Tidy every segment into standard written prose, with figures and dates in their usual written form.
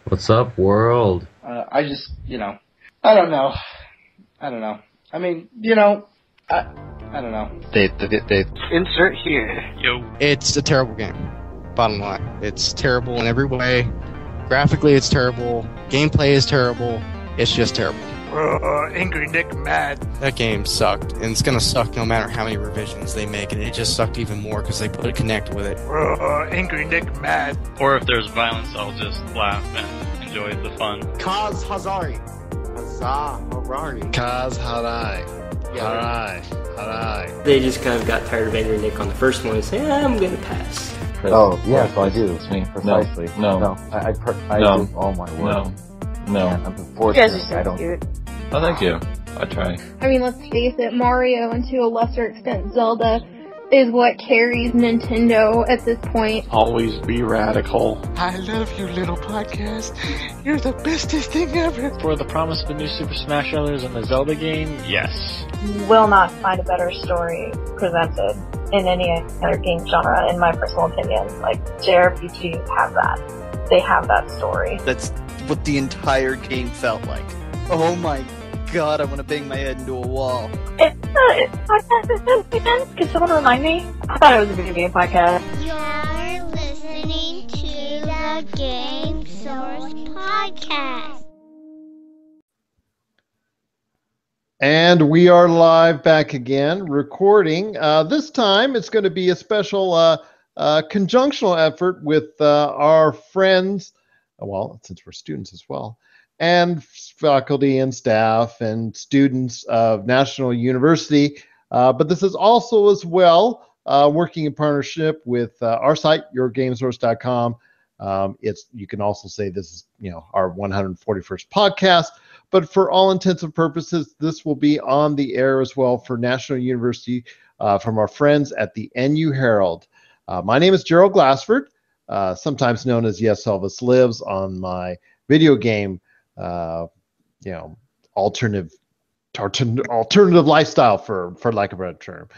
What's up, world? I just, I don't know. I mean, I don't know. They Insert here. Yo. It's a terrible game. Bottom line, it's terrible in every way. Graphically, it's terrible. Gameplay is terrible. It's just terrible. Angry Nick mad. That game sucked, and it's gonna suck no matter how many revisions they make, and it just sucked even more because they put a Kinect with it. Angry Nick mad. Or if there's violence, I'll just laugh and enjoy the fun. Kaz Hazari. Kaz Harai. Harai. They just kind of got tired of Angry Nick on the first one and said, I'm gonna pass. Oh, yeah, so I do. It's me, precisely. No. I No. do all my work. No. And You guys unfortunately, are I so don't. cute. Oh, thank you. I try. I mean, let's face it, Mario and to a lesser extent Zelda is what carries Nintendo at this point. Always be radical. I love you, little podcast. You're the bestest thing ever. For the promise of a new Super Smash Bros. In the Zelda game, yes. You will not find a better story presented in any other game genre, in my personal opinion. Like, JRPGs have that. They have that story. That's what the entire game felt like. Oh my god, I want to bang my head into a wall. It's podcast again? Can someone remind me? I thought it was a video game podcast. You're listening to the Game Source Podcast. And we are live back again, recording. This time it's going to be a special conjunctional effort with our friends, well, since we're students as well, and faculty and staff and students of National University. But this is also as well working in partnership with our site, yourgamesource.com. You can also say this is, our 141st podcast. But for all intents and purposes, this will be on the air as well for National University from our friends at the NU Herald. My name is Gerald Glassford, sometimes known as Yes Elvis Lives on my video game, alternative lifestyle for lack of a better term.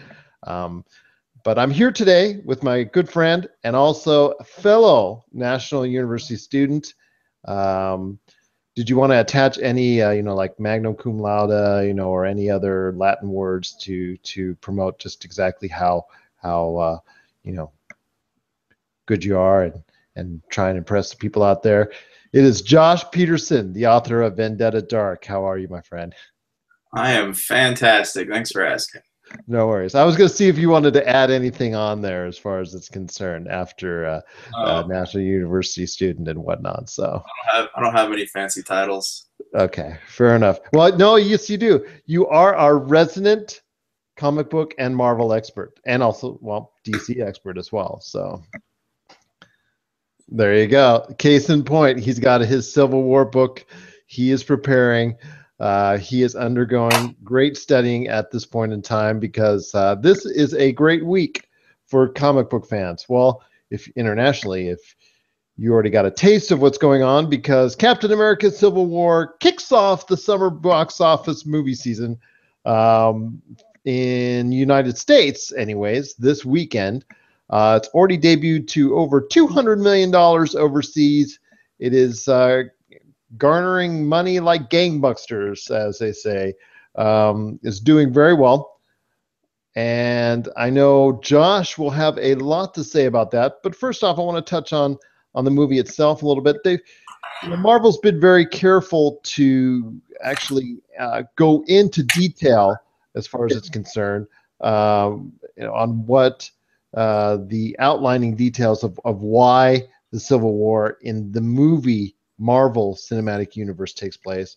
But I'm here today with my good friend and also fellow National University student. Did you want to attach any, like magna cum laude, or any other Latin words to promote just exactly how good you are and try and impress the people out there? It is Josh Peterson, the author of Vendetta Dark. How are you, my friend? I am fantastic. Thanks for asking. No worries. I was going to see if you wanted to add anything on there as far as it's concerned after National University student and whatnot. So I don't have any fancy titles. Okay, fair enough. Well, no, yes, you do. You are our resident comic book and Marvel expert, and also, well, DC expert as well. So there you go. Case in point, he's got his Civil War book. He is preparing. He is undergoing great studying at this point in time because this is a great week for comic book fans. Well, if internationally, if you already got a taste of what's going on, because Captain America Civil War kicks off the summer box office movie season in United States, anyways, this weekend. It's already debuted to over $200 million overseas. It is garnering money like gangbusters, as they say. Is doing very well. And I know Josh will have a lot to say about that. But first off, I want to touch on the movie itself a little bit. Marvel's been very careful to actually go into detail as far as it's concerned on what the outlining details of why the Civil War in the movie Marvel Cinematic Universe takes place.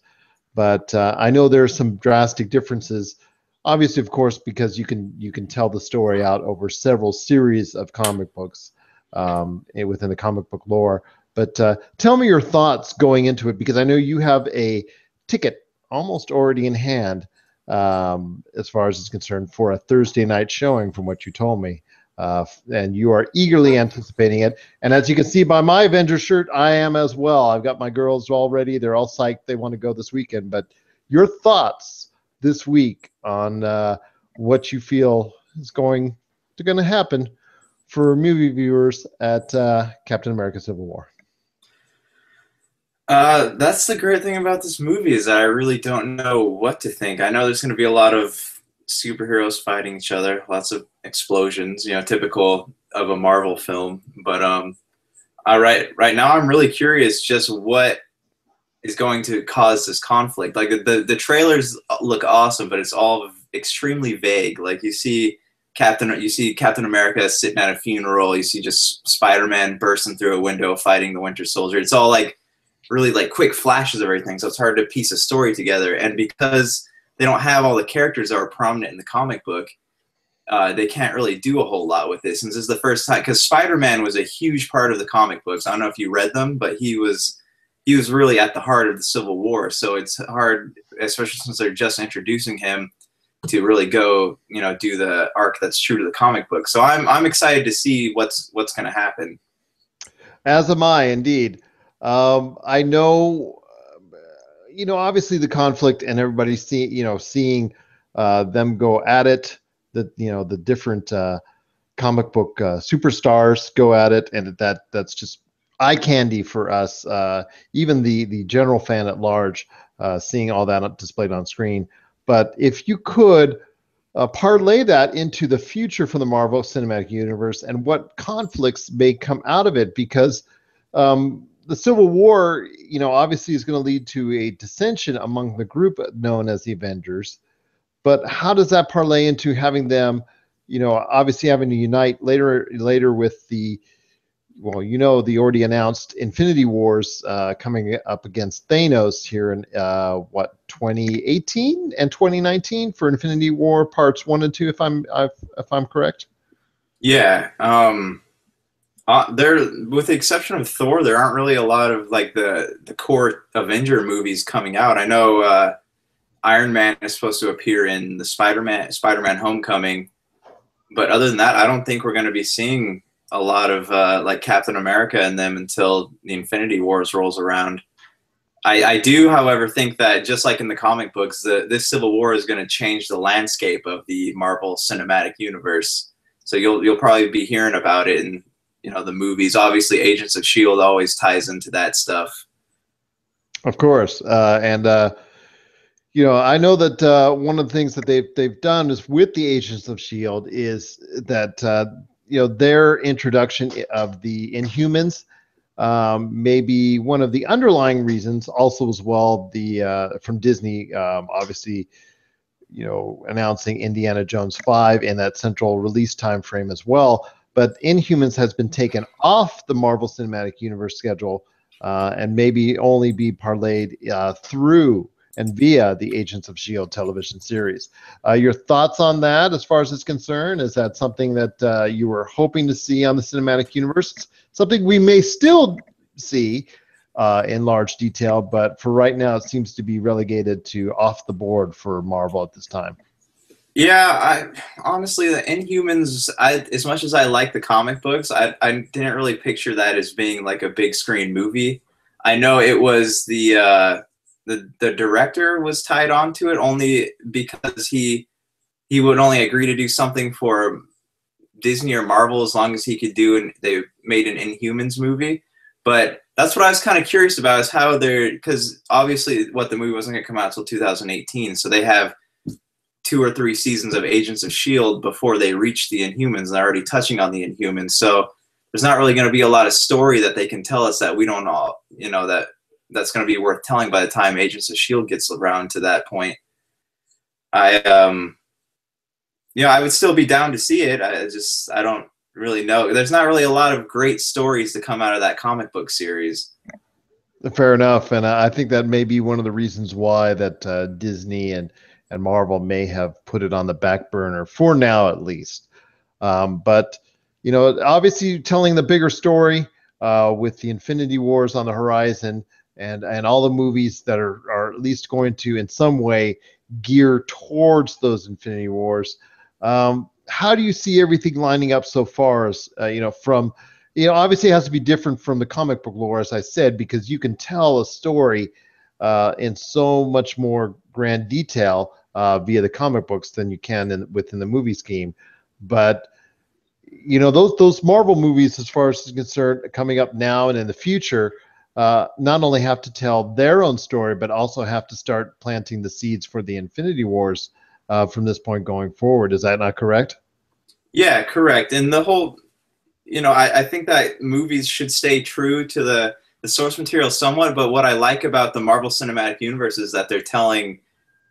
But I know there are some drastic differences, obviously, of course, because you can tell the story out over several series of comic books within the comic book lore. But tell me your thoughts going into it, because I know you have a ticket almost already in hand as far as it's concerned for a Thursday night showing, from what you told me. And you are eagerly anticipating it. And as you can see by my Avengers shirt, I am as well. I've got my girls all ready. They're all psyched. They want to go this weekend. But your thoughts this week on what you feel is going to happen for movie viewers at Captain America Civil War? That's the great thing about this movie is that I really don't know what to think. I know there's going to be a lot of superheroes fighting each other, lots of explosions, typical of a Marvel film. But right now, I'm really curious just what is going to cause this conflict. Like the trailers look awesome, but it's all extremely vague. Like you see Captain America sitting at a funeral. You see just Spider-Man bursting through a window fighting the Winter Soldier. It's all like really like quick flashes of everything, so it's hard to piece a story together. And because they don't have all the characters that are prominent in the comic book, they can't really do a whole lot with this. Since this is the first time, because Spider-Man was a huge part of the comic books. I don't know if you read them, but he was really at the heart of the Civil War. So it's hard, especially since they're just introducing him, to really go, do the arc that's true to the comic book. So I'm excited to see what's going to happen. As am I, indeed. I know, obviously the conflict and everybody seeing them go at it, the different comic book superstars go at it, and that's just eye candy for us, even the general fan at large, seeing all that displayed on screen. But if you could parlay that into the future for the Marvel Cinematic Universe and what conflicts may come out of it, because the Civil War, obviously is going to lead to a dissension among the group known as the Avengers. But how does that parlay into having them, obviously having to unite later with the already announced Infinity Wars coming up against Thanos here in 2018 and 2019 for Infinity War Parts 1 and 2, if I'm correct? Yeah. There, with the exception of Thor, there aren't really a lot of like the core Avenger movies coming out. I know Iron Man is supposed to appear in the Spider-Man Homecoming, but other than that, I don't think we're going to be seeing a lot of like Captain America and them until the Infinity Wars rolls around. I do, however, think that just like in the comic books, this Civil War is going to change the landscape of the Marvel Cinematic Universe. So you'll probably be hearing about it in the movies. Obviously, Agents of S.H.I.E.L.D. always ties into that stuff. Of course, I know that one of the things that they've done is with the Agents of S.H.I.E.L.D. is that their introduction of the Inhumans may be one of the underlying reasons. Also, as well, the from Disney, obviously, announcing Indiana Jones 5 in that central release time frame as well. But Inhumans has been taken off the Marvel Cinematic Universe schedule and maybe only be parlayed through and via the Agents of S.H.I.E.L.D. television series. Your thoughts on that as far as it's concerned? Is that something that you were hoping to see on the cinematic universe? Something we may still see in large detail, but for right now it seems to be relegated to off the board for Marvel at this time. Yeah, honestly, the Inhumans, as much as I like the comic books, I didn't really picture that as being like a big screen movie. I know it was the director was tied onto it only because he would only agree to do something for Disney or Marvel as long as he could do, and they made an Inhumans movie. But that's what I was kind of curious about, is how because obviously the movie wasn't going to come out until 2018, so they have 2 or 3 seasons of Agents of S.H.I.E.L.D. before they reach the Inhumans, and they're already touching on the Inhumans. So there's not really going to be a lot of story that they can tell us that we don't know, that's going to be worth telling by the time Agents of S.H.I.E.L.D. gets around to that point. I would still be down to see it. I don't really know. There's not really a lot of great stories to come out of that comic book series. Fair enough, and I think that may be one of the reasons why that Disney and Marvel may have put it on the back burner for now, at least. But obviously, telling the bigger story with the Infinity Wars on the horizon, and all the movies that are at least going to in some way gear towards those Infinity Wars. How do you see everything lining up so far? As from obviously it has to be different from the comic book lore, as I said, because you can tell a story in so much more grand detail via the comic books than you can within the movie scheme. But those Marvel movies, as far as is concerned, coming up now and in the future, not only have to tell their own story, but also have to start planting the seeds for the Infinity Wars from this point going forward. Is that not correct? Yeah, correct. And the whole, I think that movies should stay true to the source material somewhat, but what I like about the Marvel Cinematic Universe is that they're telling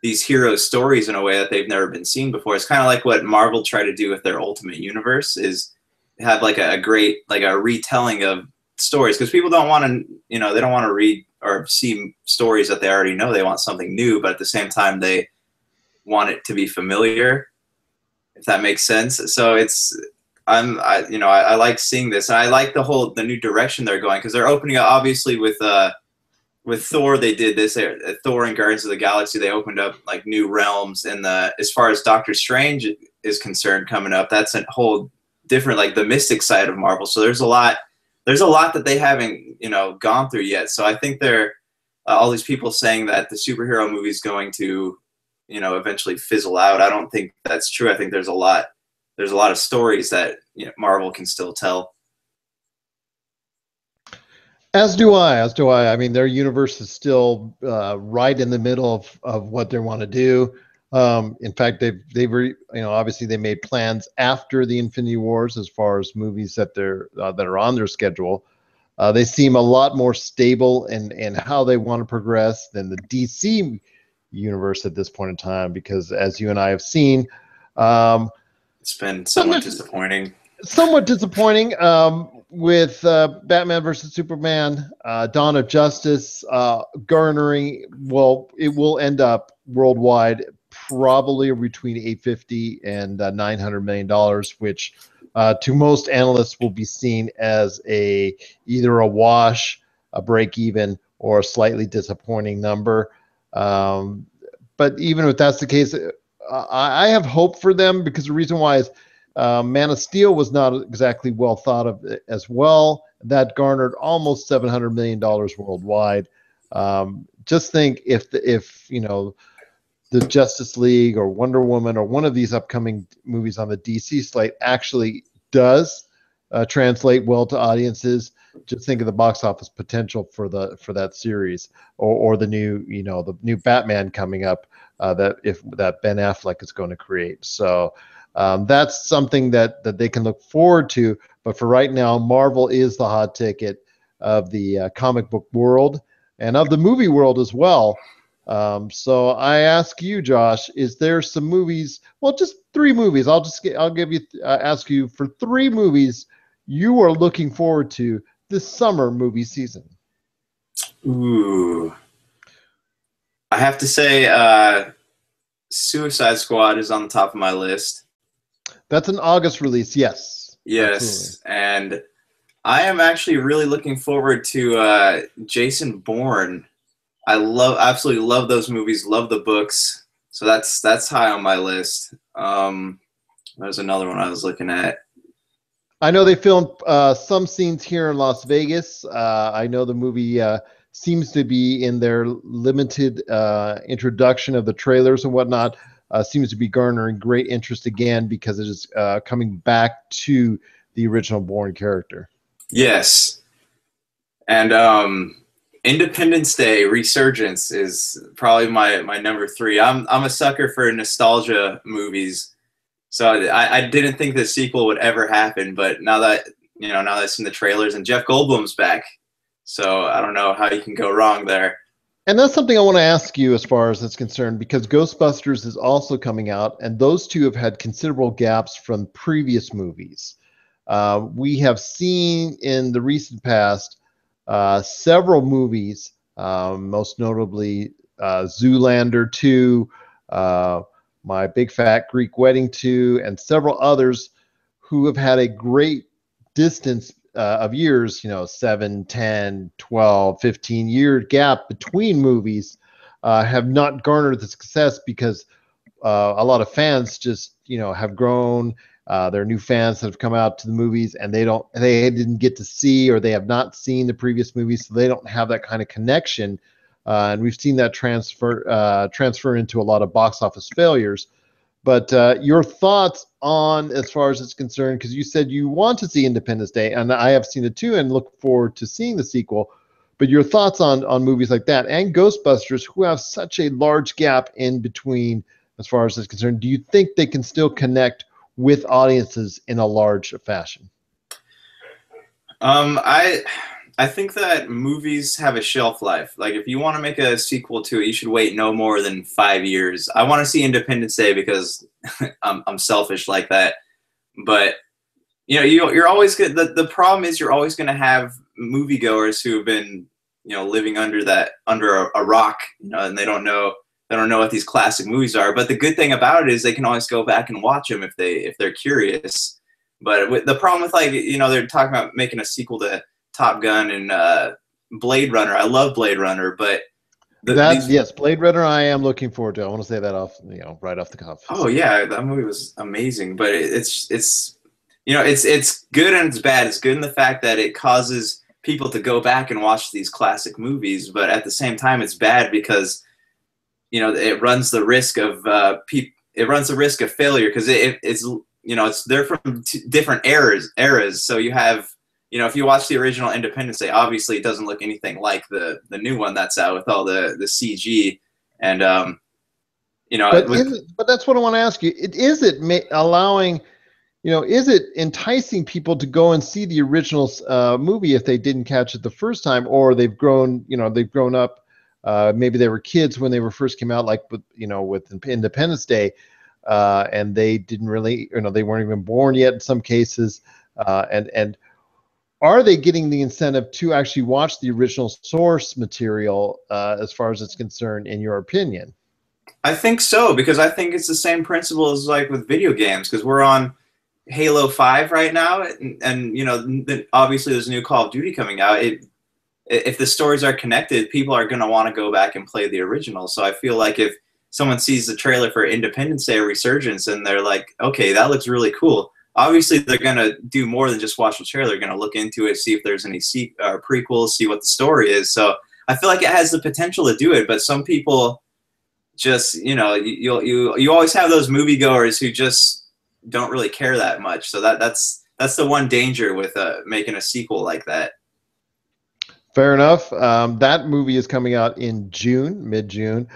these hero stories in a way that they've never been seen before. It's kind of like what Marvel tried to do with their Ultimate Universe, is have like a great, like a retelling of stories, because people don't want to, they don't want to read or see stories that they already know. They want something new, but at the same time, they want it to be familiar, if that makes sense. So I like seeing this, and I like the new direction they're going, because they're opening up, obviously, with Thor. They did this. Thor and Guardians of the Galaxy, they opened up like new realms, and as far as Doctor Strange is concerned, coming up, that's a whole different, like the mystic side of Marvel. So there's a lot that they haven't gone through yet. So I think they're all these people saying that the superhero movie is going to eventually fizzle out. I don't think that's true. I think there's a lot of stories that Marvel can still tell. As do I. I mean, their universe is still right in the middle of what they want to do. In fact, they've obviously they made plans after the Infinity Wars as far as movies that are on their schedule. They seem a lot more stable in how they want to progress than the DC universe at this point in time, because as you and I have seen, it's been somewhat disappointing. With Batman versus Superman, Dawn of Justice garnering, it will end up worldwide probably between $850 and $900 million, which to most analysts will be seen as either a wash, a break even, or a slightly disappointing number. But even if that's the case, I have hope for them, because the reason why is Man of Steel was not exactly well thought of as well. That garnered almost $700 million worldwide. Just think if the Justice League or Wonder Woman or one of these upcoming movies on the DC slate actually does translate well to audiences. Just think of the box office potential for that series, or the new Batman coming up that Ben Affleck is going to create. So that's something that they can look forward to. But for right now, Marvel is the hot ticket of the comic book world and of the movie world as well. So I ask you, Josh, is there some movies? Well, just 3 movies. I'll give you ask you for 3 movies you are looking forward to this summer movie season. Ooh, I have to say, Suicide Squad is on the top of my list. That's an August release, yes. Yes, absolutely. And I am actually really looking forward to Jason Bourne. I absolutely love those movies, love the books. So that's high on my list. There's another one I was looking at. I know they filmed some scenes here in Las Vegas. I know the movie seems to be in their limited introduction of the trailers and whatnot. Seems to be garnering great interest again because it is coming back to the original Bourne character. Yes. And Independence Day Resurgence is probably my number 3. I'm a sucker for nostalgia movies. So I didn't think the sequel would ever happen, but now that I've seen the trailers, and Jeff Goldblum's back, so I don't know how you can go wrong there. And that's something I want to ask you as far as it's concerned, because Ghostbusters is also coming out, and those two have had considerable gaps from previous movies. We have seen in the recent past several movies, most notably Zoolander 2, My Big Fat Greek Wedding 2, and several others who have had a great distance of years, 7, 10, 12, 15-year gap between movies, have not garnered the success because a lot of fans just, have grown. There are new fans that have come out to the movies, and they didn't get to see, or they have not seen the previous movies, so they don't have that kind of connection. And we've seen that transfer into a lot of box office failures. But your thoughts on, as far as it's concerned, because you said you want to see Independence Day, and I have seen it too and look forward to seeing the sequel. But your thoughts on movies like that and Ghostbusters, who have such a large gap in between as far as it's concerned? Do you think they can still connect with audiences in a large fashion? I think that movies have a shelf life. Like, if you want to make a sequel to it, you should wait no more than 5 years. I want to see Independence Day because I'm selfish like that. But you're always good. The problem is you're always going to have moviegoers who have been living under a rock, and they don't know what these classic movies are. But the good thing about it is they can always go back and watch them if they're curious. But the problem with they're talking about making a sequel to Top Gun and Blade Runner. I love Blade Runner, but yes, Blade Runner I am looking forward to. I want to say that right off the cuff. Oh yeah, that movie was amazing, but it's good and it's bad. It's good in the fact that it causes people to go back and watch these classic movies, but at the same time it's bad because it runs the risk of failure because it's they're from different eras. So you have if you watch the original Independence Day, obviously it doesn't look anything like the new one that's out with all the CG and But that's what I want to ask you. Is it allowing? Is it enticing people to go and see the original movie if they didn't catch it the first time, or they've grown up? Maybe they were kids when they first came out, like with Independence Day, and they didn't really, they weren't even born yet in some cases, and are they getting the incentive to actually watch the original source material as far as it's concerned, in your opinion? I think so, because I think it's the same principle as like with video games, because we're on Halo 5 right now, and obviously there's a new Call of Duty coming out. If the stories are connected, people are going to want to go back and play the original. So I feel like if someone sees the trailer for Independence Day or Resurgence and they're like, okay, that looks really cool, obviously they're going to do more than just watch the trailer. They're going to look into it, see if there's any prequels, see what the story is. So I feel like it has the potential to do it, but some people just, you always have those moviegoers who just don't really care that much. So that's the one danger with making a sequel like that. Fair enough. That movie is coming out in June, mid-June.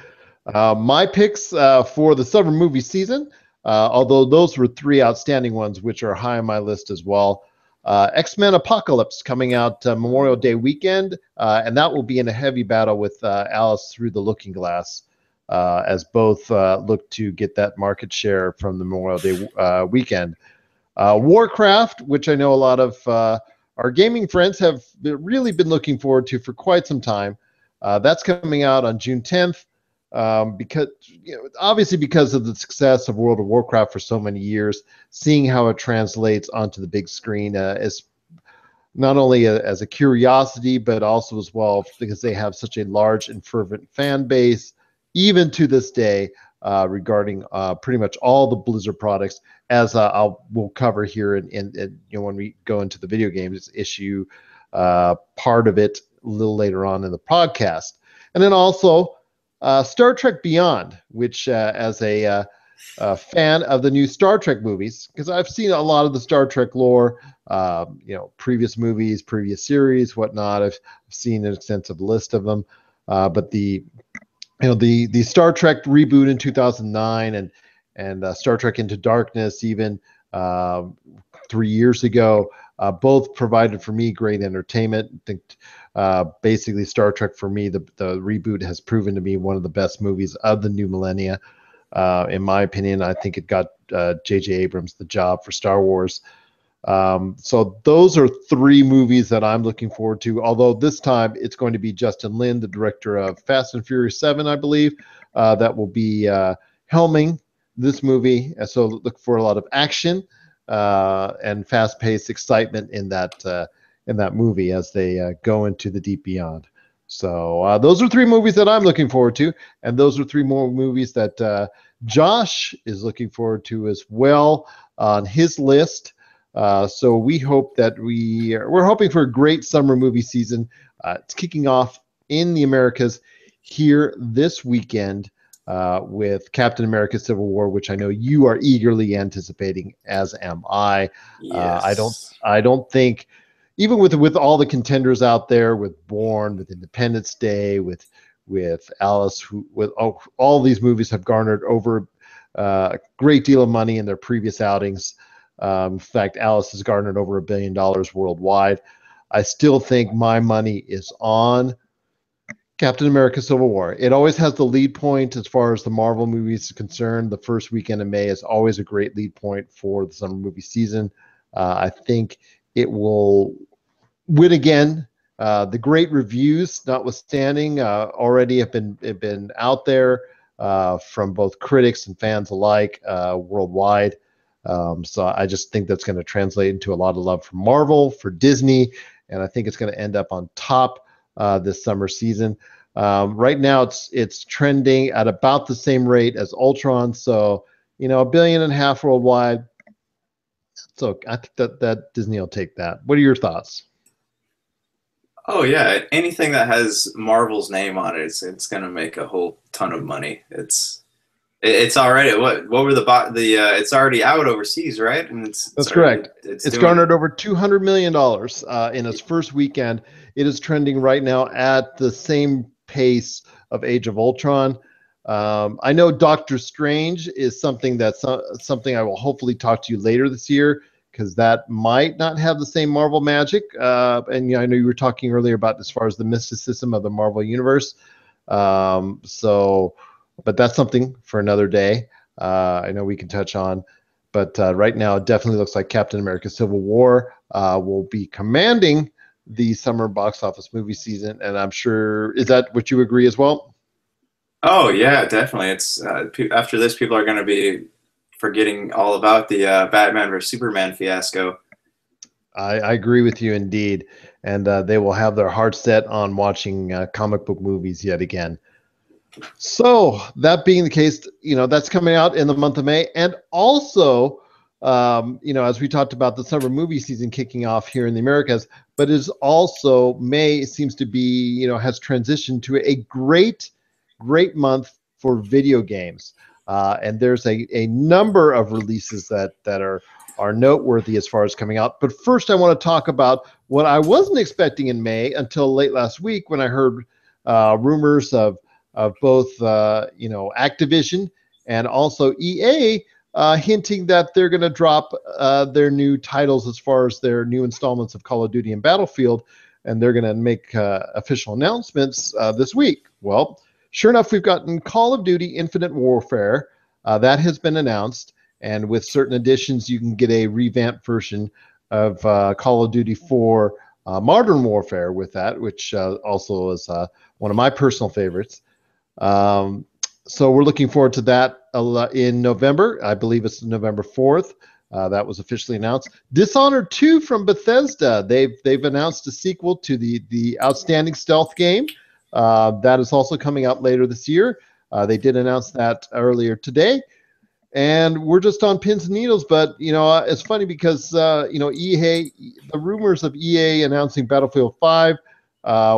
My picks for the summer movie season, although those were 3 outstanding ones, which are high on my list as well. X-Men Apocalypse coming out Memorial Day weekend, and that will be in a heavy battle with Alice Through the Looking Glass, as both look to get that market share from the Memorial Day weekend. Warcraft, which I know a lot of our gaming friends have really been looking forward to for quite some time. That's coming out on June 10th. Because obviously because of the success of World of Warcraft for so many years, seeing how it translates onto the big screen is not only as a curiosity, but also as well because they have such a large and fervent fan base, even to this day, regarding pretty much all the Blizzard products, as we'll cover here in when we go into the video games issue part of it a little later on in the podcast. And then also Star Trek Beyond, which as a fan of the new Star Trek movies, because I've seen a lot of the Star Trek lore, previous movies, previous series, whatnot. I've seen an extensive list of them, but the Star Trek reboot in 2009 and Star Trek Into Darkness even 3 years ago, both provided for me great entertainment. I think basically Star Trek for me, the reboot has proven to be one of the best movies of the new millennia. In my opinion, I think it got J.J. Abrams the job for Star Wars. So those are 3 movies that I'm looking forward to, although this time it's going to be Justin Lin, the director of Fast and Furious 7, I believe, that will be helming this movie. So look for a lot of action and fast-paced excitement in that movie as they go into the deep beyond. So those are 3 movies that I'm looking forward to, and those are 3 more movies that Josh is looking forward to as well on his list. So we hope that we're hoping for a great summer movie season. It's kicking off in the Americas here this weekend with Captain America: Civil War, which I know you are eagerly anticipating, as am I. Yes. I don't think even with all the contenders out there, with Bourne, with Independence Day, with Alice, with all these movies have garnered over a great deal of money in their previous outings. In fact, Alice has garnered over $1 billion worldwide. I still think my money is on Captain America Civil War. It always has the lead point as far as the Marvel movies is concerned. The first weekend of May is always a great lead point for the summer movie season. I think it will win again. The great reviews, notwithstanding, already have been out there from both critics and fans alike worldwide. So I just think that's going to translate into a lot of love for Marvel, for Disney, and I think it's going to end up on top this summer season. Right now, it's trending at about the same rate as Ultron. So, $1.5 billion worldwide. So I think that Disney will take that. What are your thoughts? Oh yeah, anything that has Marvel's name on it, it's gonna make a whole ton of money. It's already what were it's already out overseas, right? And that's correct. It's garnered over $200 million in its first weekend. It is trending right now at the same pace of Age of Ultron. I know Doctor Strange is something I will hopefully talk to you later this year, because that might not have the same Marvel magic. And I know you were talking earlier about as far as the mysticism of the Marvel universe. But that's something for another day. I know we can touch on. But right now, it definitely looks like Captain America Civil War will be commanding the summer box office movie season. And I'm sure, is that what you agree as well? Oh, yeah, definitely. It's after this, people are going to be forgetting all about the Batman vs. Superman fiasco. I agree with you indeed. And they will have their heart set on watching comic book movies yet again. So that being the case, that's coming out in the month of May. And also, as we talked about the summer movie season kicking off here in the Americas, but is also May seems to be, has transitioned to a great month for video games. And there's a number of releases that are noteworthy as far as coming out. But first, I want to talk about what I wasn't expecting in May until late last week, when I heard rumors of both Activision and also EA hinting that they're going to drop their new titles as far as their new installments of Call of Duty and Battlefield, and they're going to make official announcements this week. Well, sure enough, we've gotten Call of Duty Infinite Warfare. That has been announced, and with certain additions, you can get a revamped version of Call of Duty 4 Modern Warfare with that, which also is one of my personal favorites. So we're looking forward to that in November. I believe it's November 4th. That was officially announced. Dishonored 2 from Bethesda. They've announced a sequel to the outstanding stealth game. That is also coming out later this year. They did announce that earlier today. And we're just on pins and needles, but it's funny because EA, the rumors of EA announcing Battlefield 5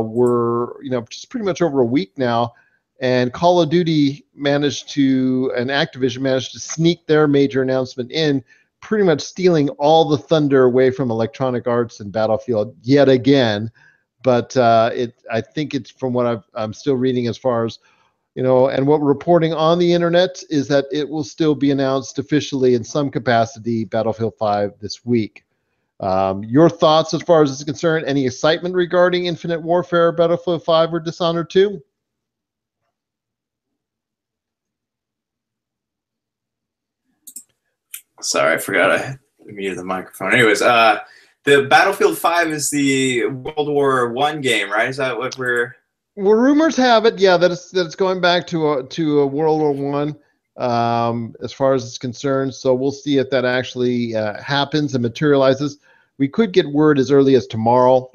were just pretty much over a week now, and Call of Duty and Activision managed to sneak their major announcement in, pretty much stealing all the thunder away from Electronic Arts and Battlefield yet again. But I think it's, from what I'm still reading as far as, and what we're reporting on the internet, is that it will still be announced officially in some capacity, Battlefield 5 this week. Your thoughts as far as this is concerned? Any excitement regarding Infinite Warfare, Battlefield 5, or Dishonored 2? Sorry, I forgot I muted the microphone. Anyways, the Battlefield 5 is the World War I game, right? Is that what we're... Well, rumors have it, yeah, that it's going back to a World War I, as far as it's concerned. So we'll see if that actually happens and materializes. We could get word as early as tomorrow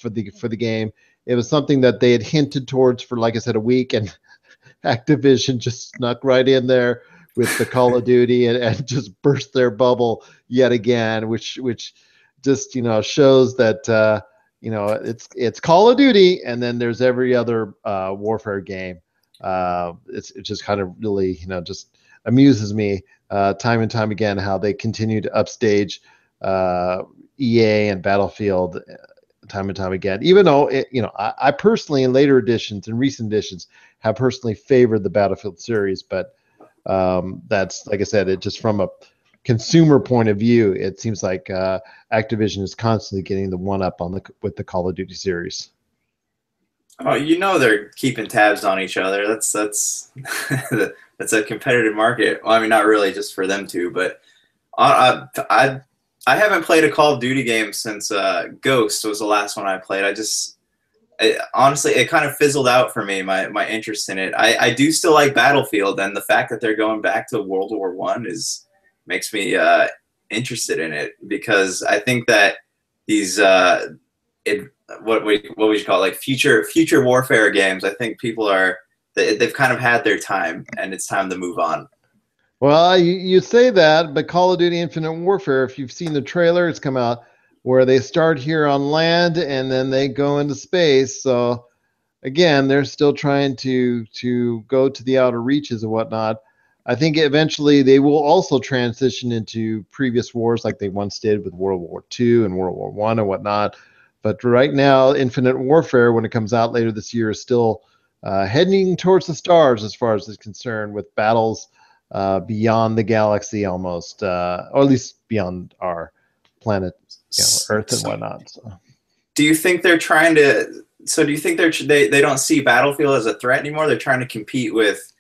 for the game. It was something that they had hinted towards for, like I said, a week, and Activision just snuck right in there with the Call of Duty and just burst their bubble yet again, which just shows that it's Call of Duty, and then there's every other warfare game. It just kind of really just amuses me time and time again how they continue to upstage EA and Battlefield time and time again. Even though I personally, in later editions and recent editions, have personally favored the Battlefield series, but that's, like I said, it just from a consumer point of view, it seems like Activision is constantly getting the one up with the Call of Duty series. Oh, they're keeping tabs on each other. That's that's a competitive market. Well, I mean, not really just for them two, but I haven't played a Call of Duty game since Ghost was the last one I played. Honestly, it kind of fizzled out for me, my interest in it. I do still like Battlefield, and the fact that they're going back to World War I makes me interested in it, because I think that these what would you call it, like future warfare games, I think people they've kind of had their time, and it's time to move on. Well, you say that, but Call of Duty Infinite Warfare, if you've seen the trailer, it's come out, where they start here on land and then they go into space. So again, they're still trying to go to the outer reaches and whatnot. I think eventually they will also transition into previous wars like they once did with World War II and World War I and whatnot. But right now, Infinite Warfare, when it comes out later this year, is still heading towards the stars as far as it's concerned, with battles beyond the galaxy almost, or at least beyond our planet, Earth and whatnot. So. Do you think they're trying to? So do you think they don't see Battlefield as a threat anymore? They're trying to compete with,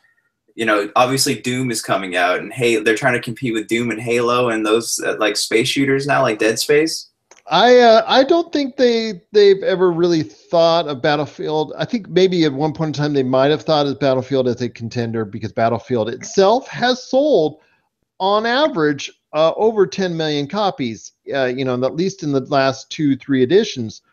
obviously Doom is coming out, and they're trying to compete with Doom and Halo and those like space shooters now, like Dead Space. I don't think they've ever really thought of Battlefield. I think maybe at one point in time they might have thought of Battlefield as a contender, because Battlefield itself has sold on average over 10 million copies, at least in the last 2-3 editions.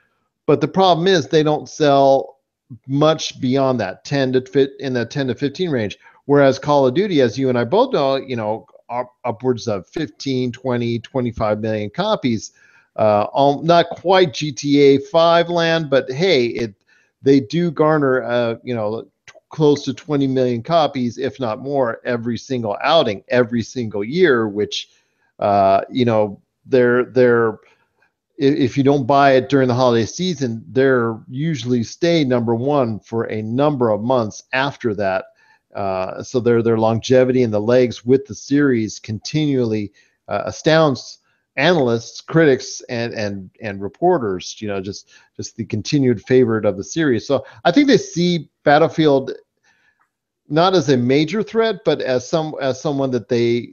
But the problem is they don't sell much beyond that, 10 to 15 range. Whereas Call of Duty, as you and I both know, upwards of 15, 20, 25 million copies. Not quite GTA 5 land, but hey, they do garner close to 20 million copies, if not more, every single outing, every single year. Which they're if you don't buy it during the holiday season, they're usually stay number one for a number of months after that. So their longevity and the legs with the series continually astounds analysts, critics, and reporters. Just the continued favorite of the series. So I think they see Battlefield not as a major threat, but as someone that they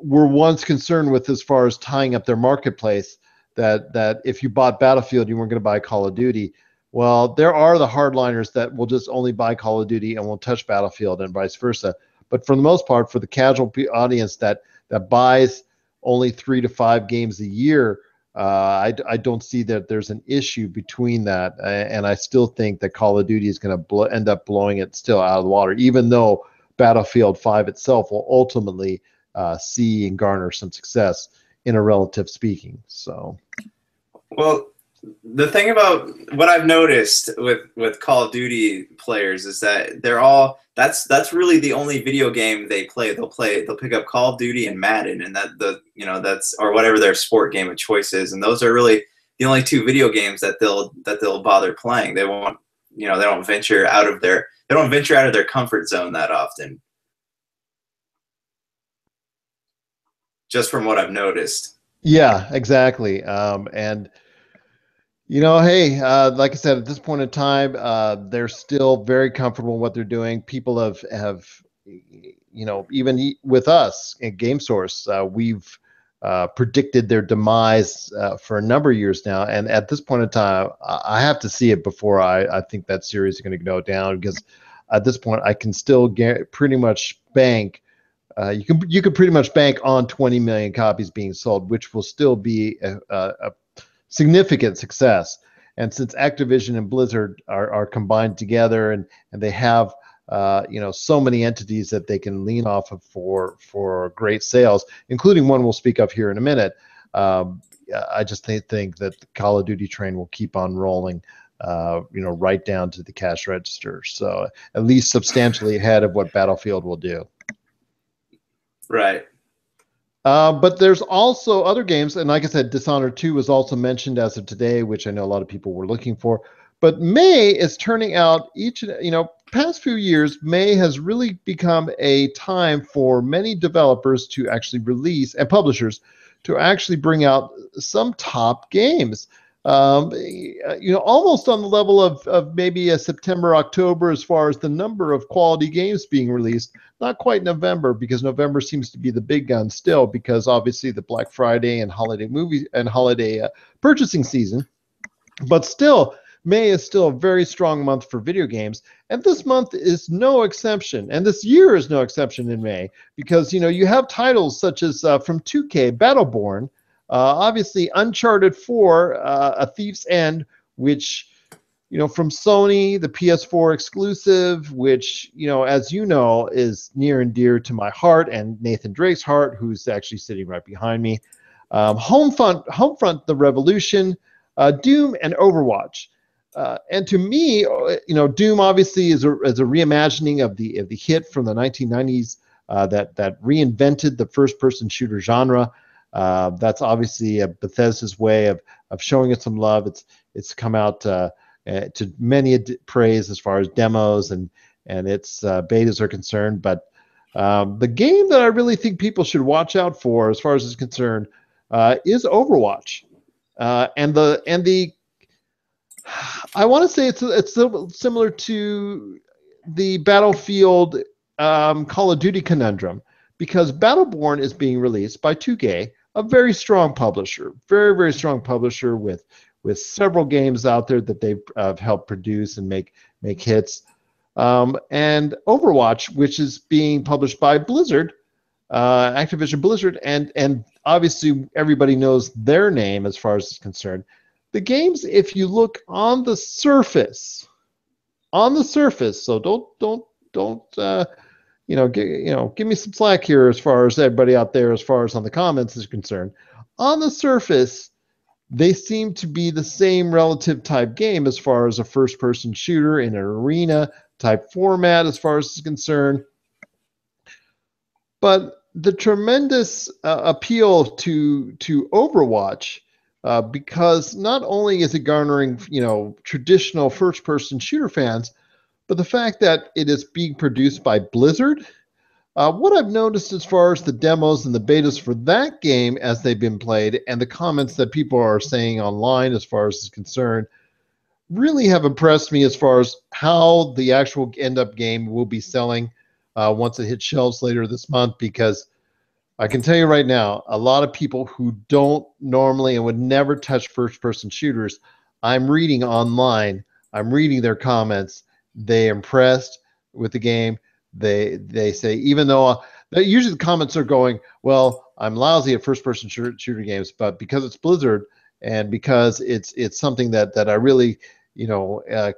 were once concerned with as far as tying up their marketplace. That if you bought Battlefield, you weren't going to buy Call of Duty. Well, there are the hardliners that will just only buy Call of Duty and won't touch Battlefield, and vice versa. But for the most part, for the casual audience that buys only 3 to 5 games a year, I don't see that there's an issue between that. And I still think that Call of Duty is going to end up blowing it still out of the water, even though Battlefield 5 itself will ultimately see and garner some success in a relative speaking. So, well, the thing about what I've noticed with Call of Duty players is that they're all that's really the only video game they play. They'll pick up Call of Duty and Madden, and that's or whatever their sport game of choice is, and those are really the only 2 video games that they'll bother playing. They won't they don't venture out of their comfort zone that often. Just from what I've noticed. Yeah, exactly. And hey, like I said, at this point in time, they're still very comfortable in what they're doing. People have even with us at GameSource, we've predicted their demise for a number of years now. And at this point in time, I have to see it before I think that series is going to go down, because at this point, I can still pretty much bank. You can pretty much bank on 20 million copies being sold, which will still be a significant success. And since Activision and Blizzard are combined together, and they have so many entities that they can lean off of for great sales, including one we'll speak of here in a minute, I just think that the Call of Duty train will keep on rolling, right down to the cash register. So at least substantially ahead of what Battlefield will do. Right. But there's also other games, and like I said, Dishonored 2 was also mentioned as of today, which I know a lot of people were looking for. But May is turning out past few years, May has really become a time for many developers to actually release, and publishers to actually bring out some top games. Almost on the level of maybe a September, October, as far as the number of quality games being released. Not quite November, because November seems to be the big gun still, because obviously the Black Friday and holiday purchasing season. But still, May is still a very strong month for video games, and this month is no exception, and this year is no exception in May, because you have titles such as from 2K, Battleborn, obviously Uncharted 4, A Thief's End, which from Sony, the PS4 exclusive, which as you know is near and dear to my heart and Nathan Drake's heart, who's actually sitting right behind me. Homefront: The Revolution, Doom, and Overwatch. And to me, Doom obviously is a reimagining of the hit from the 1990s that reinvented the first-person shooter genre. That's obviously Bethesda's way of showing it some love. It's come out to many praise as far as demos and its betas are concerned. But the game that I really think people should watch out for, as far as it's concerned, is Overwatch. I want to say it's similar to the Battlefield Call of Duty conundrum, because Battleborn is being released by 2K, a very strong publisher, very, very strong publisher with several games out there that they've helped produce and make hits. And Overwatch, which is being published by Blizzard, Activision Blizzard, and obviously everybody knows their name as far as it's concerned. The games, if you look on the surface, so don't give me some slack here as far as everybody out there, as far as on the comments is concerned. On the surface, they seem to be the same relative type game as far as a first-person shooter in an arena type format as far as it's concerned. But the tremendous appeal to Overwatch, because not only is it garnering traditional first-person shooter fans, but the fact that it is being produced by Blizzard. What I've noticed as far as the demos and the betas for that game as they've been played, and the comments that people are saying online as far as it's concerned, really have impressed me as far as how the actual end-up game will be selling once it hits shelves later this month. Because I can tell you right now, a lot of people who don't normally and would never touch first-person shooters, I'm reading online, I'm reading their comments. They're impressed with the game. They say, even though usually the comments are going, well, I'm lousy at first-person shooter games, but because it's Blizzard and because it's something that I really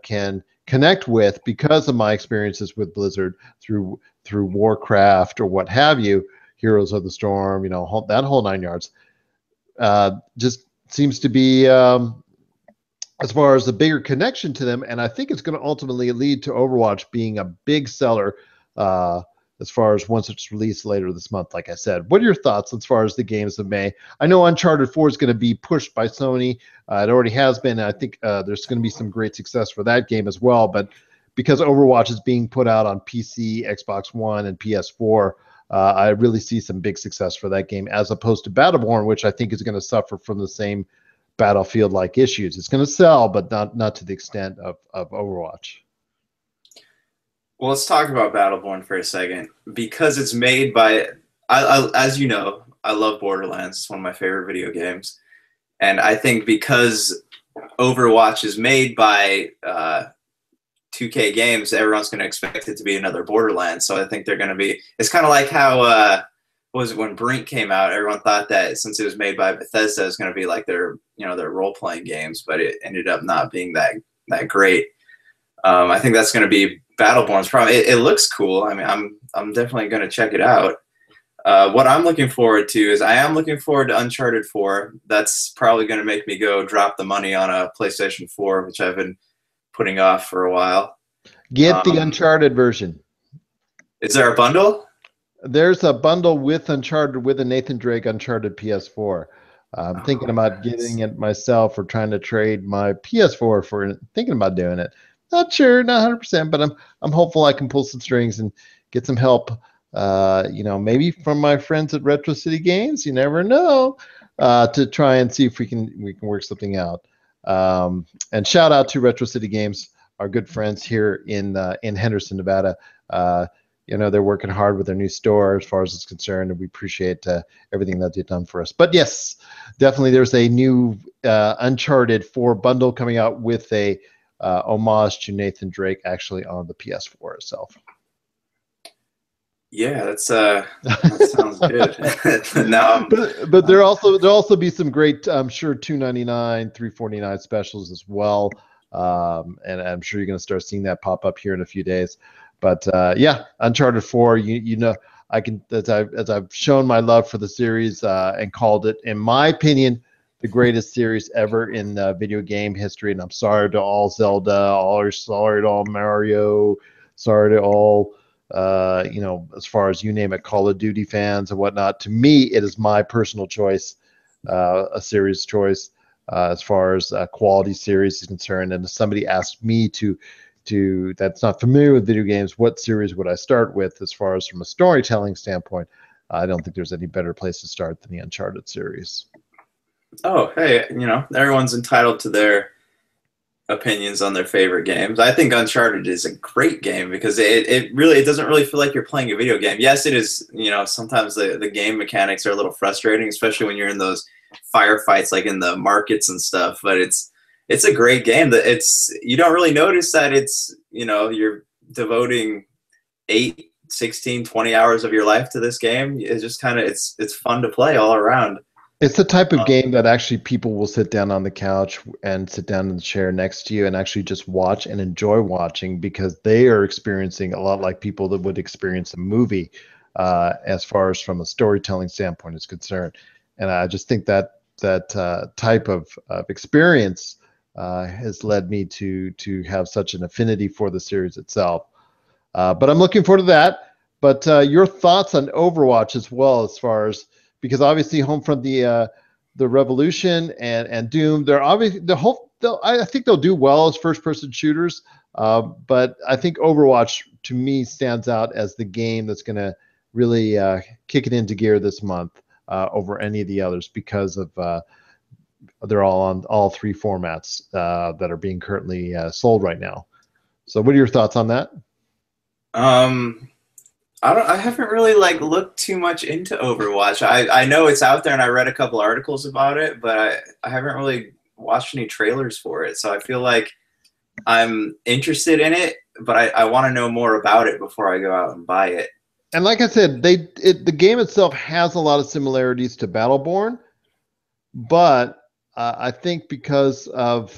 can connect with because of my experiences with Blizzard through Warcraft or what have you, Heroes of the Storm, that whole 9 yards, just seems to be as far as the bigger connection to them. And I think it's going to ultimately lead to Overwatch being a big seller as far as once it's released later this month, like I said. What are your thoughts as far as the games of May? I know Uncharted 4 is going to be pushed by Sony. It already has been. I think there's going to be some great success for that game as well. But because Overwatch is being put out on PC, Xbox One, and PS4, I really see some big success for that game, as opposed to Battleborn, which I think is going to suffer from the same Battlefield-like issues. It's going to sell, but not to the extent of Overwatch. Well, let's talk about Battleborn for a second, because it's made by, as you know, I love Borderlands. It's one of my favorite video games. And I think because Overwatch is made by 2K Games, everyone's going to expect it to be another Borderlands. So I think they're going to be, it's kind of like how, what was it, when Brink came out, everyone thought that since it was made by Bethesda, it's going to be like their role-playing games, but it ended up not being that great. I think that's going to be Battleborn's problem. It looks cool. I mean, I'm definitely going to check it out. What I'm looking forward to is I am looking forward to Uncharted 4. That's probably going to make me go drop the money on a PlayStation 4, which I've been putting off for a while. Get the Uncharted version. Is there a bundle? There's a bundle with Uncharted with a Nathan Drake Uncharted PS4. I'm thinking about getting it myself or trying to trade my PS4 for it. Thinking about doing it. Not sure, not 100%, but I'm hopeful I can pull some strings and get some help. Maybe from my friends at Retro City Games. You never know. To try and see if we can work something out. And shout out to Retro City Games, our good friends here in Henderson, Nevada. They're working hard with their new store as far as it's concerned, and we appreciate everything that they've done for us. But yes, definitely there's a new Uncharted 4 bundle coming out with a homage to Nathan Drake actually on the PS4 itself. Yeah, that sounds good. Now, but there'll also be some great, I'm sure, $2.99, $3.49 specials as well, and I'm sure you're going to start seeing that pop up here in a few days. But yeah, Uncharted 4, I can as I've shown my love for the series and called it, in my opinion, the greatest series ever in video game history. And I'm sorry to all Zelda, sorry to all Mario, sorry to all as far as you name it, Call of Duty fans and whatnot. To me, it is my personal choice, a series choice as far as quality series is concerned. And if somebody asked me to that's not familiar with video games, what series would I start with as far as from a storytelling standpoint? I don't think there's any better place to start than the Uncharted series. Oh, hey, everyone's entitled to their opinions on their favorite games. I think Uncharted is a great game because it doesn't really feel like you're playing a video game. Yes, it is, sometimes the game mechanics are a little frustrating, especially when you're in those firefights like in the markets and stuff, but it's a great game. That you don't really notice that you're devoting 8, 16, 20 hours of your life to this game. It's just it's fun to play all around. It's the type of game that actually people will sit down on the couch and sit down in the chair next to you and actually just watch and enjoy watching, because they are experiencing a lot like people that would experience a movie as far as from a storytelling standpoint is concerned. And I just think that type of experience has led me to have such an affinity for the series itself. But I'm looking forward to that. But your thoughts on Overwatch as well, as far as, because obviously Homefront, the Revolution and Doom, they're obviously I think they'll do well as first-person shooters. But I think Overwatch to me stands out as the game that's going to really kick it into gear this month over any of the others, because of they're all on all 3 formats that are being currently sold right now. So what are your thoughts on that? I haven't really looked too much into Overwatch. I know it's out there and I read a couple articles about it, but I haven't really watched any trailers for it. So I feel like I'm interested in it, but I want to know more about it before I go out and buy it. And like I said, the game itself has a lot of similarities to Battleborn, but I think because of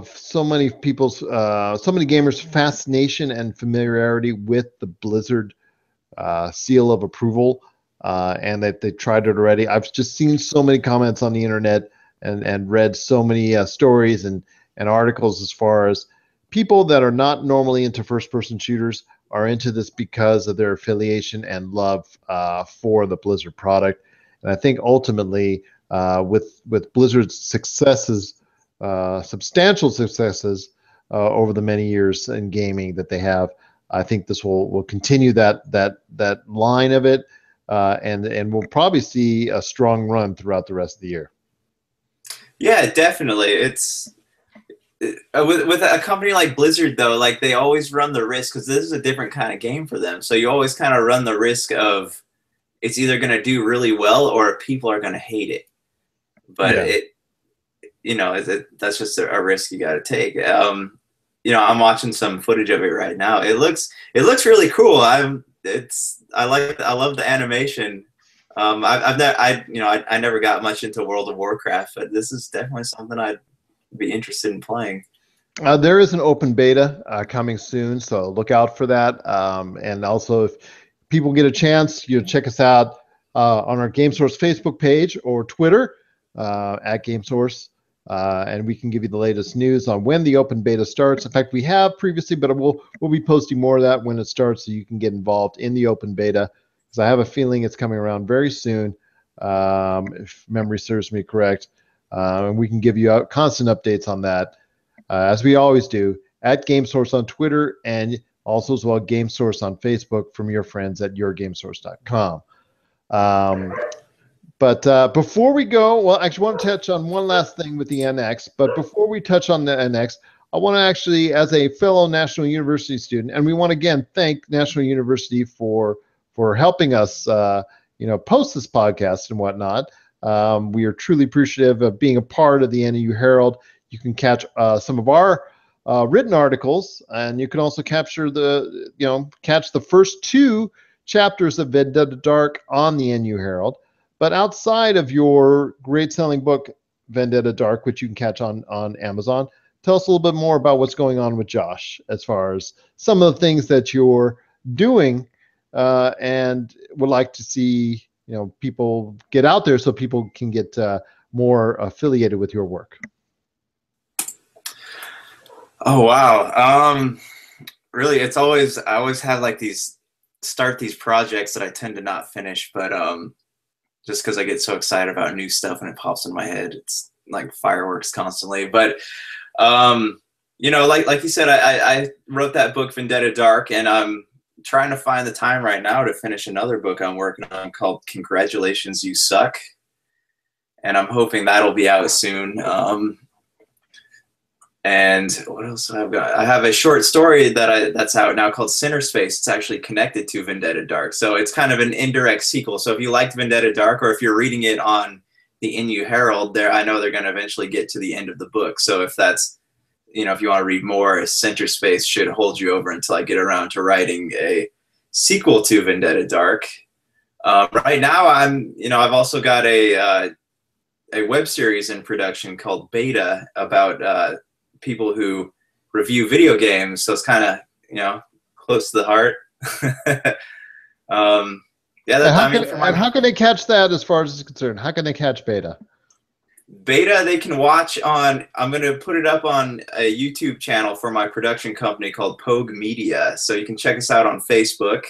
so many people's so many gamers' fascination and familiarity with the Blizzard seal of approval, and that they tried it already. I've just seen so many comments on the internet and read so many stories and articles as far as people that are not normally into first-person shooters are into this because of their affiliation and love for the Blizzard product. And I think ultimately with Blizzard's successes, substantial successes over the many years in gaming that they have, I think this will continue that line of it, and we'll probably see a strong run throughout the rest of the year. Yeah, definitely. It's with a company like Blizzard, though, they always run the risk, because this is a different kind of game for them. So you always kind of run the risk of it's either going to do really well or people are going to hate it. But that's just a risk you got to take. I'm watching some footage of it right now. It looks really cool. I love the animation. I never got much into World of Warcraft, but this is definitely something I'd be interested in playing. There is an open beta coming soon, so look out for that. And also, if people get a chance, check us out on our GameSource Facebook page or Twitter at GameSource. And we can give you the latest news on when the open beta starts. In fact, we have previously, but we'll be posting more of that when it starts, so you can get involved in the open beta. because I have a feeling it's coming around very soon, if memory serves me correct. And we can give you constant updates on that, as we always do, at GameSource on Twitter, and also as well GameSource on Facebook from your friends at yourgamesource.com. But before we go, well, I actually want to touch on one last thing with the NX. But before we touch on the NX, I want to actually, as a fellow National University student, and we want to again thank National University for helping us, post this podcast and whatnot. We are truly appreciative of being a part of the NAU Herald. You can catch some of our written articles, and you can also catch the first 2 chapters of Vendetta Dark on the NU Herald. But outside of your great selling book, Vendetta Dark, which you can catch on Amazon, tell us a little bit more about what's going on with Josh as far as some of the things that you're doing, and would like to see people get out there so people can get more affiliated with your work. Oh wow. Really, I always have like these projects that I tend to not finish, but just because I get so excited about new stuff and it pops in my head, it's like fireworks constantly. But like you said, I wrote that book Vendetta Dark, and I'm trying to find the time right now to finish another book I'm working on called Congratulations, You Suck, and I'm hoping that'll be out soon. And what else have I got? I have a short story that's out now called Sinner Space. It's actually connected to Vendetta Dark. So it's kind of an indirect sequel. So if you liked Vendetta Dark, or if you're reading it on the NU Herald, I know they're going to eventually get to the end of the book. So if that's, if you want to read more, Center Space should hold you over until I get around to writing a sequel to Vendetta Dark. Right now, I've also got a web series in production called Beta about people who review video games, so it's kind of close to the heart. How can they catch that as far as it's concerned? How can they catch Beta? Beta they can watch on, I'm going to put it up on a YouTube channel for my production company called Pogue Media, so you can check us out on Facebook.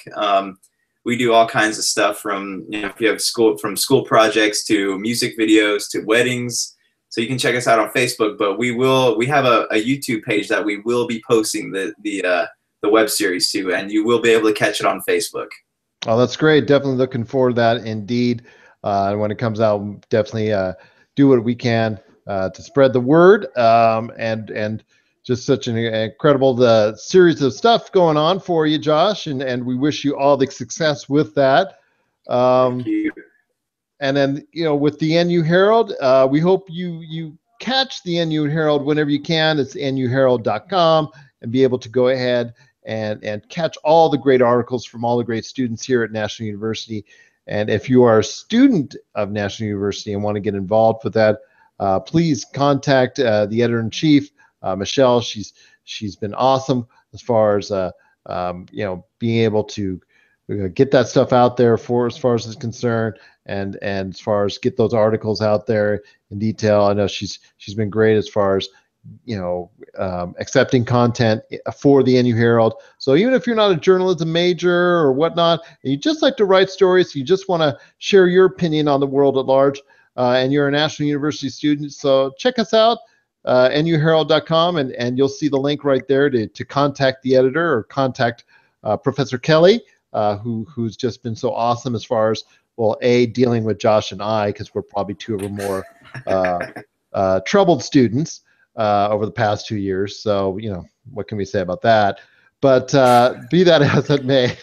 We do all kinds of stuff from, if you have from school projects to music videos to weddings. So you can check us out on Facebook, but we have a YouTube page that we will be posting the web series to, and you will be able to catch it on Facebook. Oh, that's great. Definitely looking forward to that indeed. And when it comes out, definitely do what we can to spread the word. And just such an incredible series of stuff going on for you, Josh, and we wish you all the success with that. Thank you. And then, with the NU Herald, we hope you catch the NU Herald whenever you can. It's nuherald.com, and be able to go ahead and catch all the great articles from all the great students here at National University. And if you are a student of National University and want to get involved with that, please contact the editor-in-chief, Michelle. She's been awesome as far as being able to get that stuff out there for as far as it's concerned, and as far as get those articles out there in detail. I know she's been great as far as accepting content for the NU Herald. So even if you're not a journalism major or whatnot, and you just like to write stories, you just want to share your opinion on the world at large, and you're a National University student, so check us out, nuherald.com, and you'll see the link right there to contact the editor or contact Professor Kelly, who's just been so awesome as far as, well, dealing with Josh and I, because we're probably two of our more troubled students over the past 2 years. So, what can we say about that? But be that as it may,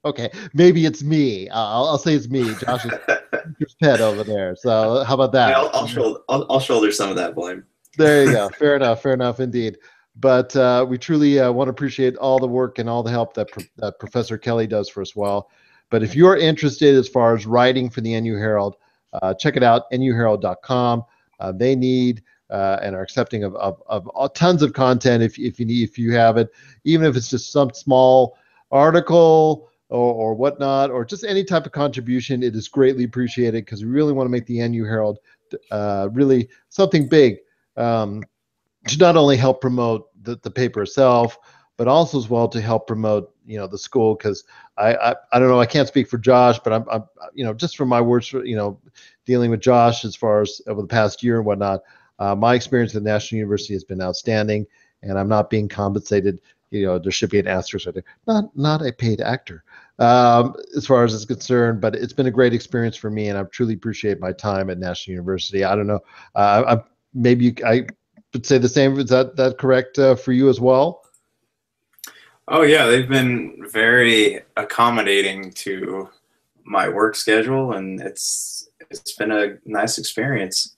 okay, maybe it's me. I'll say it's me. Josh is pet over there. So how about that? Yeah, I'll shoulder some of that blame. There you go. Fair enough indeed. But we truly want to appreciate all the work and all the help that Professor Kelly does for us well. But if you're interested as far as writing for the NU Herald, check it out, nuherald.com. They need and are accepting of tons of content if you have it, even if it's just some small article or whatnot, or just any type of contribution. It is greatly appreciated, because we really want to make the NU Herald really something big, to not only help promote the paper itself, but also as well to help promote, the school. Because I don't know, I can't speak for Josh, but I'm just from my words, dealing with Josh as far as over the past year and whatnot, my experience at National University has been outstanding, and I'm not being compensated. There should be an asterisk right there. Not a paid actor, as far as it's concerned, but it's been a great experience for me, and I truly appreciate my time at National University. I don't know, I would say the same. Is that correct for you as well? Oh yeah, they've been very accommodating to my work schedule, and it's been a nice experience.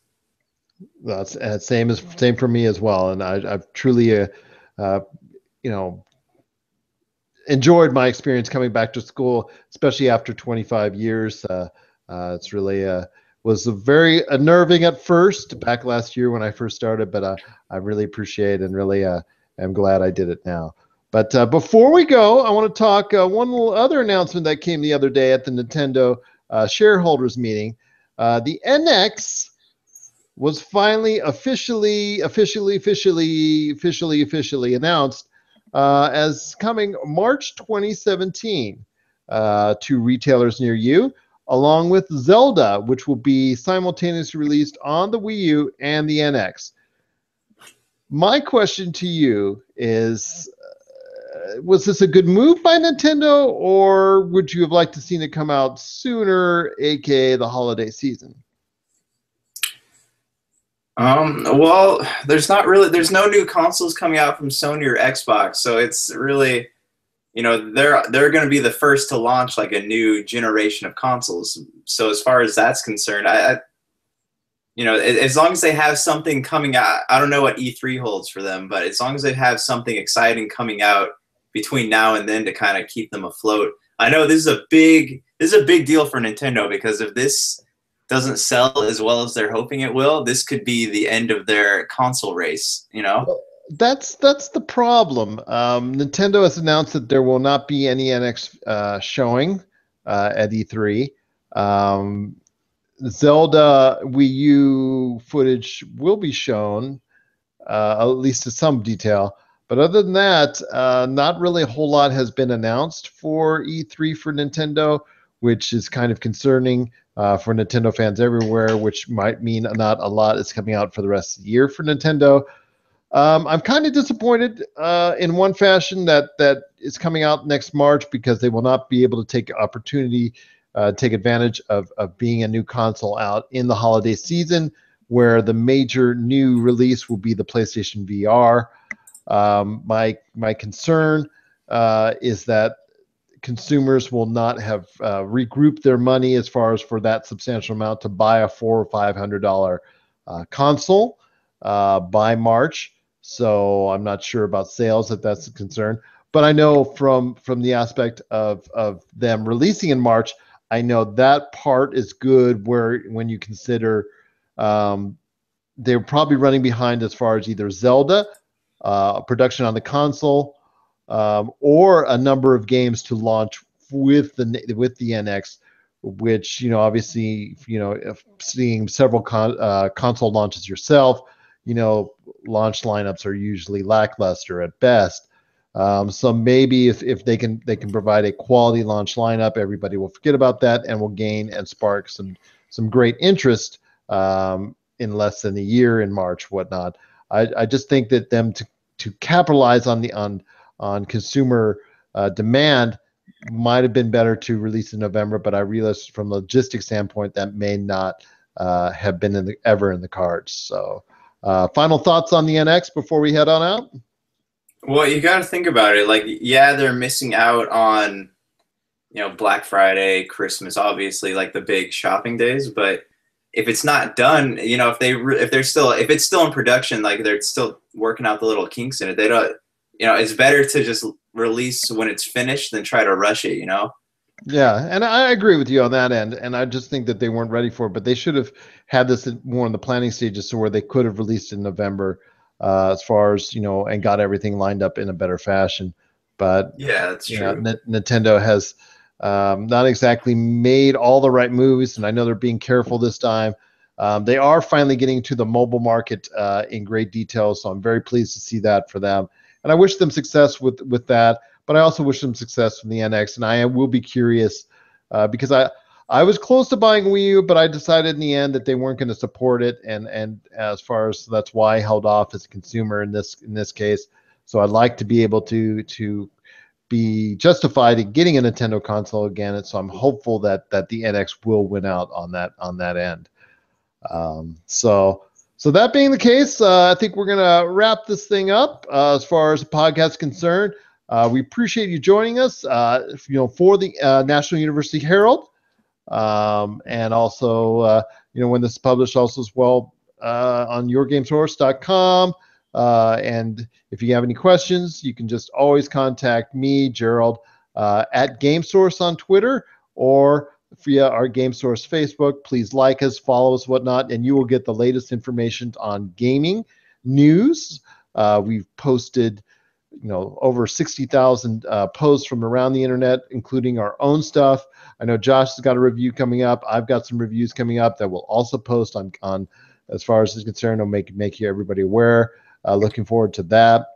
That's same for me as well, and I've truly enjoyed my experience coming back to school, especially after 25 years. It's really was very unnerving at first, back last year when I first started, but I really appreciate and really am glad I did it now. But before we go, I want to talk one little other announcement that came the other day at the Nintendo shareholders meeting. The NX was finally officially announced as coming March 2017 to retailers near you, along with Zelda, which will be simultaneously released on the Wii U and the NX. My question to you is, was this a good move by Nintendo, or would you have liked to seen it come out sooner, aka the holiday season? Well, there's no new consoles coming out from Sony or Xbox, so it's really, they're going to be the first to launch like a new generation of consoles. So as far as that's concerned, as long as they have something coming out, I don't know what E3 holds for them, but as long as they have something exciting coming out between now and then to kind of keep them afloat. I know this is a big deal for Nintendo, because if this doesn't sell as well as they're hoping it will, this could be the end of their console race, That's the problem. Nintendo has announced that there will not be any NX showing at E3. Zelda Wii U footage will be shown, at least to some detail. But other than that, not really a whole lot has been announced for E3 for Nintendo, which is kind of concerning for Nintendo fans everywhere, which might mean not a lot is coming out for the rest of the year for Nintendo. I'm kind of disappointed in one fashion that is coming out next March, because they will not be able to take advantage of being a new console out in the holiday season, where the major new release will be the PlayStation VR. My concern is that consumers will not have regrouped their money as far as for that substantial amount to buy a $400 or $500 console by March. So I'm not sure about sales if that's a concern. But I know from the aspect of them releasing in March, I know that part is good, where when you consider they're probably running behind as far as either Zelda, production on the console, or a number of games to launch with the NX, which obviously seeing several console launches yourself, launch lineups are usually lackluster at best. So maybe if they can provide a quality launch lineup, everybody will forget about that and will gain and spark some great interest in less than a year in March, whatnot. I just think that them to capitalize on consumer demand might have been better to release in November, but I realize from a logistics standpoint that may not have been ever in the cards. So final thoughts on the NX before we head on out? Well, you got to think about it. Like, yeah, they're missing out on, Black Friday, Christmas, obviously, like the big shopping days. But if it's not done, if it's still in production, like they're still working out the little kinks in it. They don't, it's better to just release when it's finished than try to rush it. Yeah, and I agree with you on that end. And I just think that they weren't ready for it, but they should have had this more in the planning stages, so where they could have released in November. As far as and got everything lined up in a better fashion. But yeah, that's true. Nintendo has not exactly made all the right moves, and I know they're being careful this time. They are finally getting to the mobile market in great detail, so I'm very pleased to see that for them. and I wish them success with that. But I also wish them success from the NX, and I will be curious because I was close to buying Wii U, but I decided in the end that they weren't going to support it, and as far as that's why I held off as a consumer in this case. So I'd like to be able to be justified in getting a Nintendo console again, and so I'm hopeful that the NX will win out on that end. So that being the case, I think we're gonna wrap this thing up as far as the podcast is concerned. We appreciate you joining us, for the National University Herald, and also when this is published also as well on yourgamesource.com. And if you have any questions, you can just always contact me, Gerald, at GameSource on Twitter, or via our GameSource Facebook. Please like us, follow us, whatnot, and you will get the latest information on gaming news. We've posted, over 60,000 posts from around the internet, including our own stuff. I know Josh has got a review coming up. I've got some reviews coming up that we'll also post on as far as is concerned. I'll make everybody aware. Looking forward to that.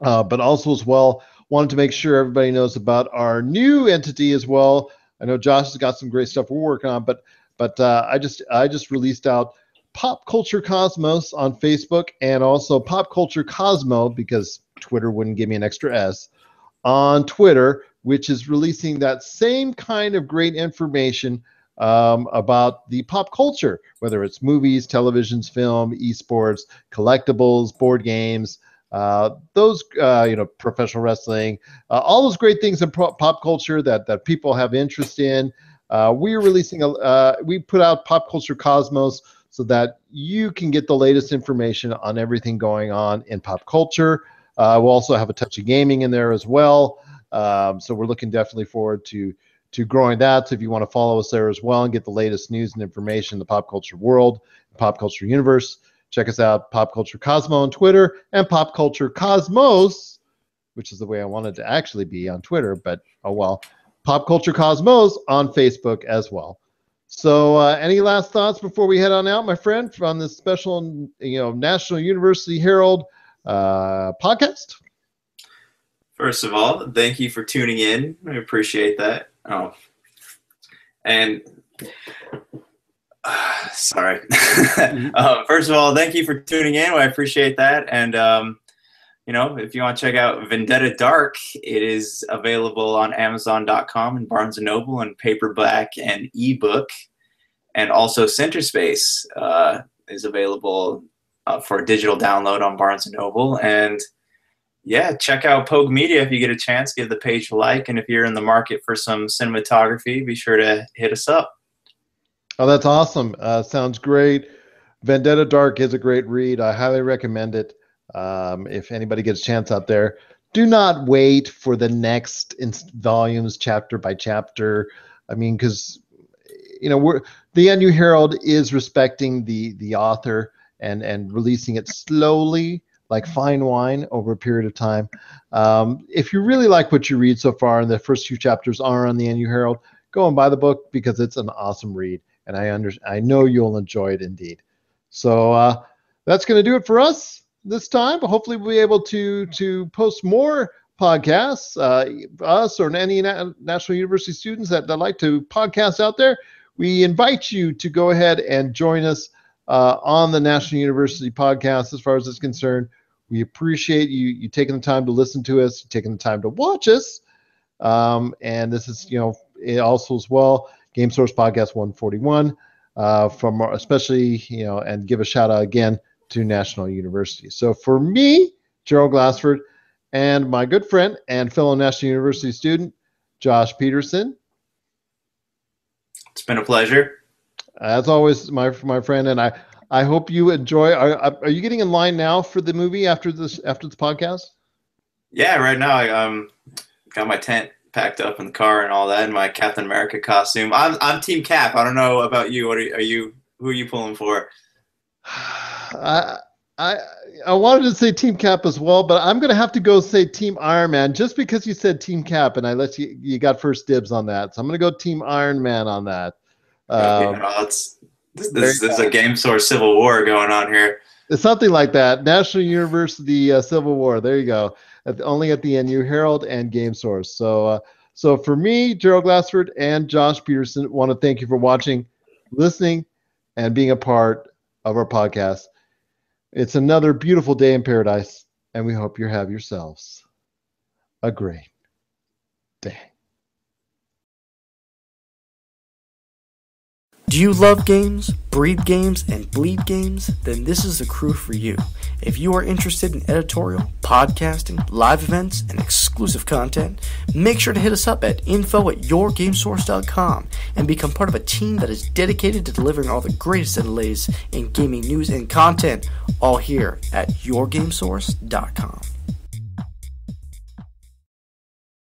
But also as well, wanted to make sure everybody knows about our new entity as well. I know Josh has got some great stuff we're working on, but I just released out Pop Culture Cosmos on Facebook, and also Pop Culture Cosmo, because Twitter wouldn't give me an extra S, on Twitter, which is releasing that same kind of great information about the pop culture, whether it's movies, televisions, film, esports, collectibles, board games, those professional wrestling, all those great things in pop culture that people have interest in. We're releasing we put out Pop Culture Cosmos so that you can get the latest information on everything going on in pop culture. We'll also have a touch of gaming in there as well. So we're looking definitely forward to growing that. So if you want to follow us there as well and get the latest news and information in the pop culture world, pop culture universe, check us out, Pop Culture Cosmo on Twitter, and Pop Culture Cosmos, which is the way I wanted to actually be on Twitter, but oh well, Pop Culture Cosmos on Facebook as well. So any last thoughts before we head on out, my friend, from this special National University Herald podcast? First of all, thank you for tuning in. I appreciate that. Oh, and sorry. First of all, thank you for tuning in. I appreciate that. And if you want to check out Vendetta Dark, it is available on Amazon.com and Barnes & Noble in paperback and ebook. And also Center Space is available for digital download on Barnes & Noble. And yeah, check out Pogue Media if you get a chance. Give the page a like. And if you're in the market for some cinematography, be sure to hit us up. Oh, that's awesome. Sounds great. Vendetta Dark is a great read. I highly recommend it. If anybody gets a chance out there, do not wait for the next volumes chapter by chapter. I mean, because the NU Herald is respecting the author and releasing it slowly, like fine wine, over a period of time. If you really like what you read so far, and the first few chapters are on the NU Herald, go and buy the book, because it's an awesome read, and I know you'll enjoy it indeed. So that's going to do it for us this time. But hopefully we'll be able to post more podcasts. Us or any National University students that like to podcast out there, we invite you to go ahead and join us on the National University podcast as far as it's concerned. We appreciate you taking the time to listen to us, taking the time to watch us. And this is, it also as well, Game Source Podcast 141, from especially, and give a shout out again to National University. So for me, Gerald Glassford, and my good friend and fellow National University student, Josh Peterson. It's been a pleasure. As always, my friend, and I hope you enjoy. Are you getting in line now for the movie after this podcast? Yeah, right now I got my tent packed up in the car and all that, and my Captain America costume. I'm Team Cap. I don't know about you. What are you? Who are you pulling for? I wanted to say Team Cap as well, but I'm going to have to go say Team Iron Man, just because you said Team Cap, and I let you got first dibs on that. So I'm going to go Team Iron Man on that. This is a Game Source Civil War going on here. It's something like that. National University Civil War. There you go. only at the end, you Herald and Game Source. So for me, Gerald Glassford and Josh Peterson, want to thank you for watching, listening, and being a part of our podcast. It's another beautiful day in paradise, and we hope you have yourselves a great day. Do you love games, breathe games, and bleed games? Then this is the crew for you. If you are interested in editorial, podcasting, live events, and exclusive content, make sure to hit us up at info@yourgamesource.com and become part of a team that is dedicated to delivering all the greatest and latest in gaming news and content, all here at yourgamesource.com.